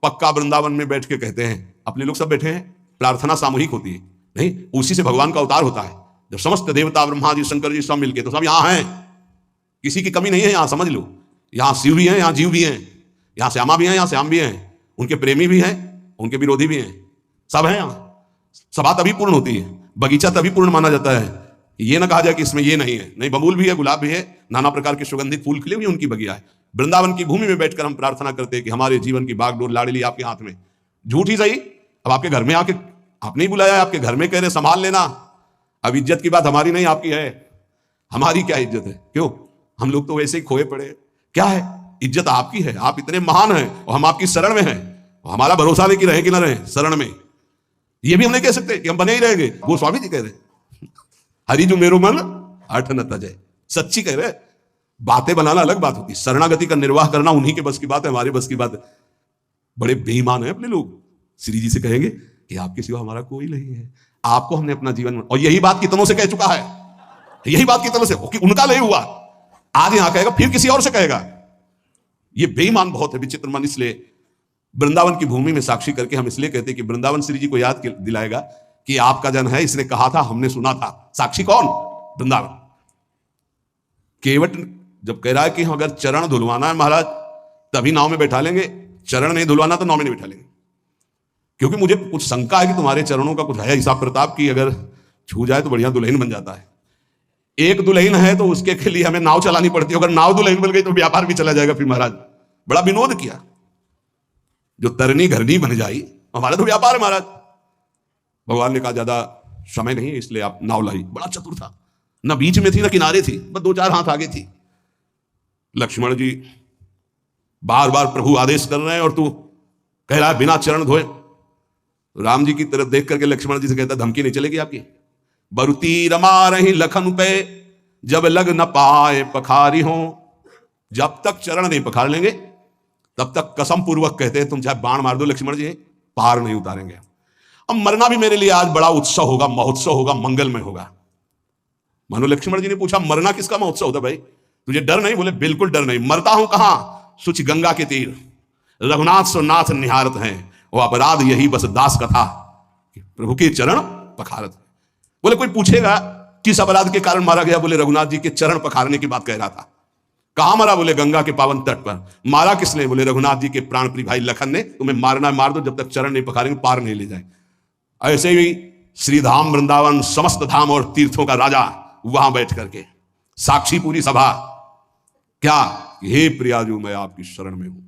पक्का वृंदावन में बैठ के कहते हैं, अपने लोग सब बैठे हैं, प्रार्थना सामूहिक होती है, नहीं उसी से भगवान का अवतार होता है। जब समस्त देवता ब्रह्मा जी शंकर जी सब मिलके, तो सब यहाँ हैं, किसी की कमी नहीं है यहाँ, समझ लो। यहाँ शिव भी हैं, यहाँ जीव भी हैं, यहाँ श्यामा भी हैं, यहाँ श्याम भी हैं, उनके प्रेमी भी हैं, उनके विरोधी भी हैं, सब हैं यहाँ। सभा तभी पूर्ण होती है, बगीचा तभी पूर्ण माना जाता है। ये ना कहा जाए कि इसमें ये नहीं है, नहीं, बबूल भी है, गुलाब भी है, नाना प्रकार के सुगंधित फूल खिले हुए उनकी बगिया है। वृंदावन की भूमि में बैठकर हम प्रार्थना करते हैं कि हमारे जीवन की बागडोर लाडली आपके हाथ में। झूठ ही सही, अब आपके घर में आके आपने ही बुलाया, आपके घर में कह रहे संभाल लेना। अब इज्जत की बात हमारी नहीं आपकी है, हमारी क्या इज्जत है? क्यों, हम लोग तो वैसे ही खोए पड़े। क्या है, इज्जत आपकी है, आप इतने महान हैं और हम आपकी शरण में हैं। हमारा भरोसा नहीं कि रहे कि ना रहे शरण में, ये भी हम नहीं कह सकते कि हम बने ही रहेंगे। गोस्वामी जी कह रहे हरि जो मेरो मन हठ न तजय, सच्ची कह रहे। बातें बनाना अलग बात होती, शरणागति का निर्वाह करना उन्हीं के बस की बात है, हमारे बस की बात है। बड़े बेईमान है अपने लोग। श्री जी से कहेंगे कि आपके सिवा हमारा कोई नहीं है, आपको हमने अपना जीवन, और यही बात कितनों से कह चुका है, यही बात कितनों से, उनका नहीं हुआ, आज यहां कहेगा, फिर किसी और से कहेगा। ये बेईमान बहुत है, विचित्र मन। इसलिए वृंदावन की भूमि में साक्षी करके हम इसलिए कहते हैं कि वृंदावन श्री जी को याद दिलाएगा कि आपका जन है, इसने कहा था, हमने सुना था। साक्षी कौन? वृंदावन। केवट जब कह रहा है कि अगर चरण धुलवाना है महाराज तभी नाव में बैठा लेंगे, चरण नहीं धुलवाना तो नाव में नहीं बैठा लेंगे, क्योंकि मुझे कुछ शंका है कि तुम्हारे चरणों का कुछ है हिसाब प्रताप की, अगर छू जाए तो बढ़िया दुल्हन बन जाता है। एक दुल्हन है तो उसके के लिए हमें नाव चलानी पड़ती है, अगर नाव दुल्हन बन गई तो व्यापार भी चला जाएगा। फिर महाराज बड़ा विनोद किया, जो तरनी घरनी बन जाई, हमारा तो व्यापार है महाराज। भगवान ने कहा ज्यादा समय नहीं है, इसलिए आप नाव लाई। बड़ा चतुर था, ना बीच में थी ना किनारे थी, बस 2-4 हाथ आगे थी। लक्ष्मण जी बार बार प्रभु आदेश कर रहे हैं और तू कह रहा है बिना चरण धोए। राम जी की तरफ देख करके लक्ष्मण जी से कहता, धमकी नहीं चलेगी आपकी? बरुती रमा रही लखन पे, जब लग न पाए पखारी हो। जब तक चरण नहीं पखार लेंगे तब तक कसम पूर्वक कहते हैं, तुम चाहे बाण मार दो लक्ष्मण जी, पार नहीं उतारेंगे। अब मरना भी मेरे लिए आज बड़ा उत्सव होगा, महोत्सव होगा, मंगलमय होगा। मानो लक्ष्मण जी ने पूछा, मरना किसका महोत्सव होता भाई, तुझे डर नहीं? बोले बिल्कुल डर नहीं। मरता हूं कहां? सुच गंगा के तीर, रघुनाथ सो नाथ निहारत हैं, वो अपराध यही बस दास कथा, प्रभु के चरण पखारत। बोले कोई पूछेगा किस अपराध के कारण मारा गया? बोले रघुनाथ जी के चरण पखारने की बात कह रहा था। कहां मरा? बोले गंगा के पावन तट पर। मारा किसने? बोले रघुनाथ जी के प्राण प्रिय भाई लखन ने। तुम्हें मारना मार दो, जब तक चरण नहीं पखारेंगे पार नहीं ले जाए। ऐसे ही श्री धाम वृंदावन समस्त धाम और तीर्थों का राजा वहां बैठ करके साक्षी पूरी सभा, क्या हे प्रियाजू मैं आपकी शरण में हूं।